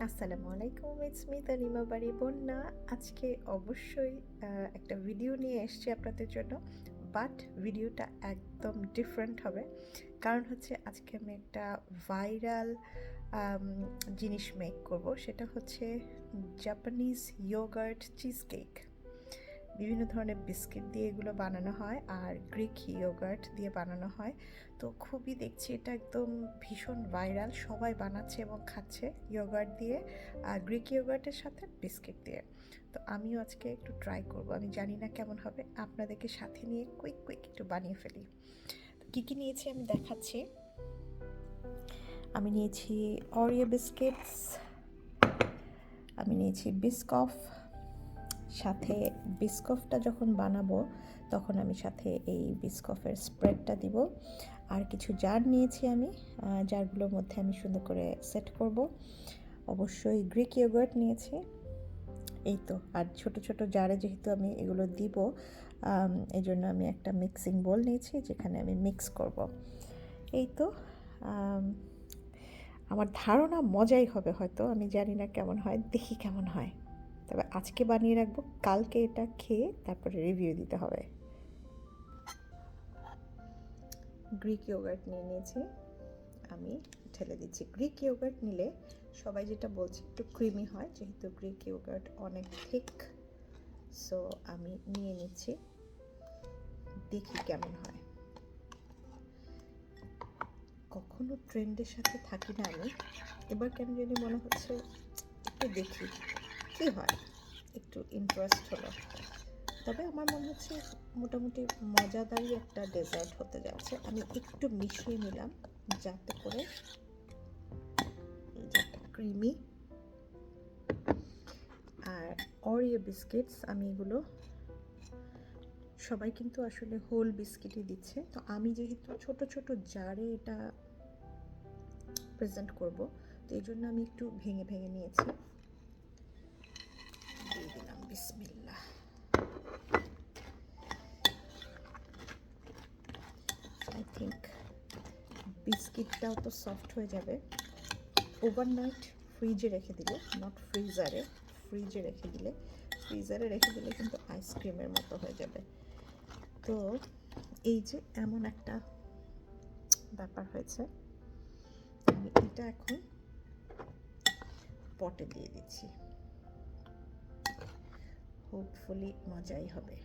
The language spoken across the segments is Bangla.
আসসালামু আলাইকুম, ইটস মি তানিমা বাড়ি বন্যা। আজকে অবশ্যই একটা ভিডিও নিয়ে এসেছি আপনাদের জন্য, বাট ভিডিওটা একদম ডিফারেন্ট হবে। কারণ হচ্ছে আজকে আমি একটা ভাইরাল জিনিস মেক করব, সেটা হচ্ছে জাপানিজ ইয়োগার্ট চিজ কেক। বিভিন্ন ধরনের বিস্কিট দিয়ে এগুলো বানানো হয় আর গ্রিক ইয়োগার্ট দিয়ে বানানো হয়। তো খুবই দেখছি এটা একদম ভীষণ ভাইরাল, সবাই বানাচ্ছে এবং খাচ্ছে ইয়োগার্ট দিয়ে আর গ্রিক ইয়োগার্টের সাথে বিস্কিট দিয়ে। তো আমিও আজকে একটু ট্রাই করব, আমি জানি না কেমন হবে, আপনাদেরকে সাথে নিয়ে কুইক কুইক একটু বানিয়ে ফেলি। কী কী নিয়েছি আমি দেখাচ্ছি। আমি নিয়েছি অরিও বিস্কিটস, আমি নিয়েছি বিস্কফ, সাথে বিস্কফটা যখন বানাবো তখন আমি সাথে এই বিস্কফের স্প্রেডটা দিব। আর কিছু জার নিয়েছি আমি, জারগুলোর মধ্যে আমি সুন্দর করে সেট করব। অবশ্যই গ্রিক ইয়োগার্ট নিয়েছি, এই তো। আর ছোট ছোট জারে যেহেতু আমি এগুলো দিব, এই জন্য আমি একটা মিক্সিং বোল নিয়েছি যেখানে আমি মিক্স করব। এই তো, আমার ধারণা মজাই হবে, হয়তো আমি জানি না কেমন হয়, দেখি কেমন হয়। তবে আজকে বানিয়ে রাখবো, কালকে এটা খেয়ে তারপরে রিভিউ দিতে হবে। গ্রিক ইয়োগার্ট নিয়ে নিয়েছি, আমি ঢেলে দিচ্ছি। গ্রিক ইয়োগার্ট নিলে সবাই যেটা বলছে একটু ক্রিমি হয়, যেহেতু গ্রিক ইয়োগার্ট অনেক থিক। সো আমি নিয়ে নিচ্ছি, দেখি কেমন হয়। কখনো ট্রেন্ডের সাথে থাকি না আমি, এবার কেন জানি মনে হচ্ছে একটু দেখি কী হয়, একটু ইন্টারেস্ট হলো। তবে আমার মনে হচ্ছে মোটামুটি মজাদারই একটা ডেজার্ট হতে যাচ্ছে। আমি একটু মিশিয়ে নিলাম যাতে করে ক্রিমি। আর অরিও বিস্কিটস, আমি এগুলো সবাই কিন্তু আসলে হোল বিস্কিটই দিচ্ছে, তো আমি যেহেতু ছোট ছোট জারে এটা প্রেজেন্ট করব, তো এই জন্য আমি একটু ভেঙে ভেঙে নিয়েছি। দিয়ে দিলাম বিসমিল্লাহ। আই থিঙ্ক বিস্কিটটাও তো সফট হয়ে যাবে। ওভারনাইট ফ্রিজে রেখে দিলে, নট ফ্রিজারে, ফ্রিজে রেখে দিলে, ফ্রিজারে রেখে দিলে কিন্তু আইসক্রিমের মতো হয়ে যাবে। তো এই যে এমন একটা ব্যাপার হয়েছে, আমি এটা এখন পটে দিয়ে দিচ্ছি, হোপফুলি মজাই হবে।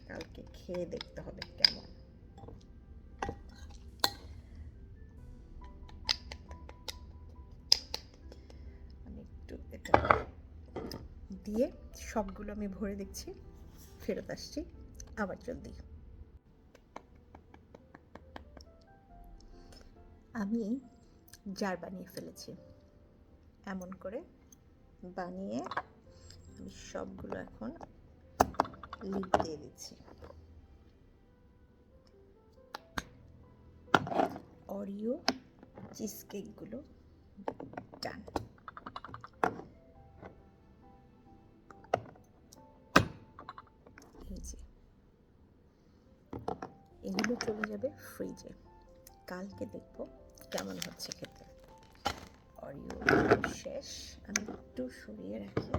কালকে খেয়ে দেখতে হবে কেমন। আমি একটু এটা দিয়ে সবগুলো আমি ভরে দেখছি, ফেরত আসছি আবার জলদি। আমি জার বানিয়ে ফেলেছি, এমন করে বানিয়ে আমি সবগুলো এখন লিড দিয়ে দিচ্ছি। অরিও চিজ কেকগুলো ডান। এই যে এগুলো চলে যাবে ফ্রিজে, কালকে দেখবো কেমন হচ্ছে খেতে। অরিও শেষ, আমি একটু সরিয়ে রাখি।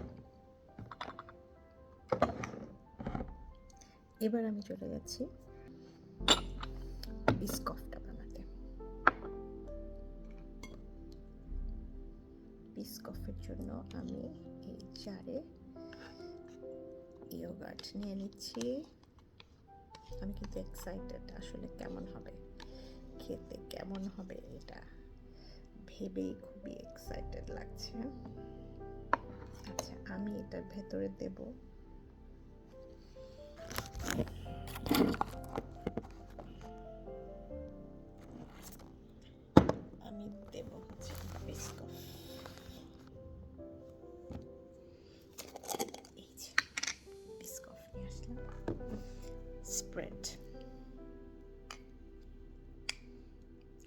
এবার আমি চলে যাচ্ছি বিস্কফটা বানাতে। বিস্কফের জন্য আমি এই জারে ইয়োগার্ট নিয়ে নিচ্ছি। আমি কিন্তু এক্সাইটেড, আসলে কেমন হবে খেতে, কেমন হবে এটা ভেবেই খুবই এক্সাইটেড লাগছে। আচ্ছা, আমি এটার ভেতরে দেব হচ্ছে বিস্কফ। এই যে বিস্কফ নিয়ে আসলাম, স্প্রেড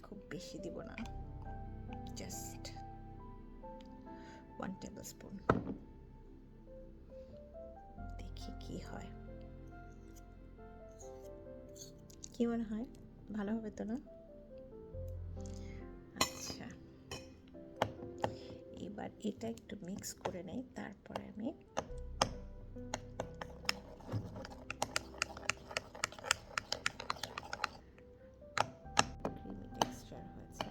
খুব বেশি দিব না, জাস্ট 1 টেবিলস্পুন। দেখি কি হয়, কি মনে হয়, ভালো হবে তো না? এবার এটা একটু মিক্স করে নেই, তারপরে আমি ক্রিমি টেক্সচার হয়েছে।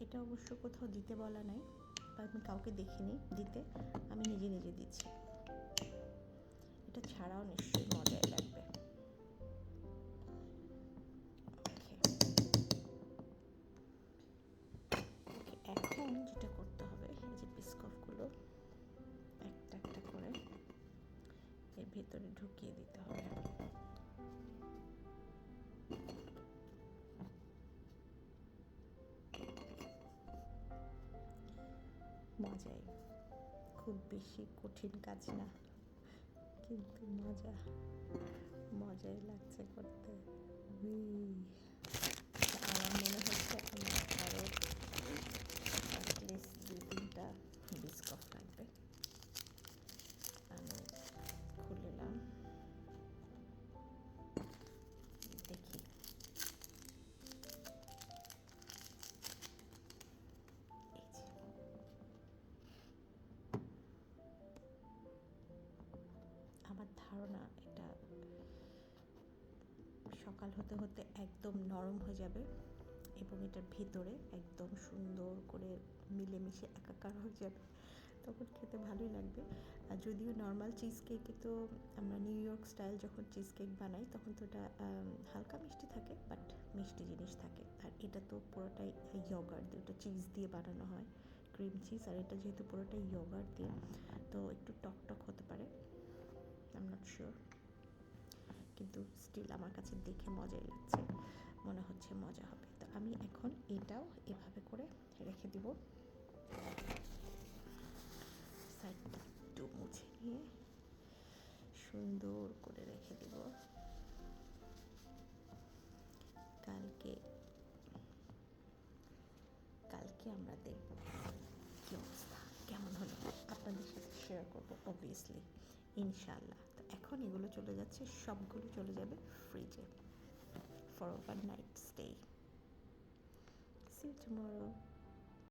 এটা অবশ্য কোথাও দিতে বলা নাই বা আমি কাউকে দেখিনি দিতে, আমি নিজে নিজে দিচ্ছি। এটা ছাড়াও নিশ্চয়ই মজাই লাগবে। এখন যেটা করতে হবে, এই যে বিস্কুটগুলো একটা একটা করে এর ভেতরে ঢুকিয়ে দিতে হবে। মজাই, খুব বেশি কঠিন কাজ না, কিন্তু মজাই লাগছে করতে। আমার মনে হচ্ছে আমার আরও অ্যাটলিস্ট 2-3টা বিস্কুট লাগবে। আমি খুললাম, দেখি। আমার ধারণা এটা সকাল হতে হতে একদম নরম হয়ে যাবে এবং এটার ভেতরে একদম সুন্দর করে মিলেমিশে একাকার হয়ে যাবে, তখন খেতে ভালোই লাগবে। আর যদিও নর্মাল চিজ কেকে তো আমরা নিউ ইয়র্ক স্টাইল যখন চিজ কেক বানাই তখন তো এটা হালকা মিষ্টি থাকে, বাট মিষ্টি জিনিস থাকে। আর এটা তো পুরোটাই ইয়গার্ট দিয়ে, ওটা চিজ দিয়ে বানানো হয়, ক্রিম চিজ। আর এটা যেহেতু পুরোটাই ইয়গার্ট দিয়ে, তো একটু টক হতে পারে, আই এম নট শিওর, কিন্তু স্টিল আমার কাছে দেখে মজাই লাগছে, মনে হচ্ছে মজা হবে। তো আমি এখন এটাও এভাবে করে রেখে দিব, সাইডটা একটু মুছে নিয়ে সুন্দর করে রেখে দিব। কালকে আমরা দেখব কী অবস্থা, কেমন হলো, আপনাদের সাথে শেয়ার করবো অবভিয়াসলি, ইনশাল্লাহ। তো এখন এগুলো চলে যাচ্ছে, সবগুলো চলে যাবে ফ্রিজে for overnight stay. See you tomorrow.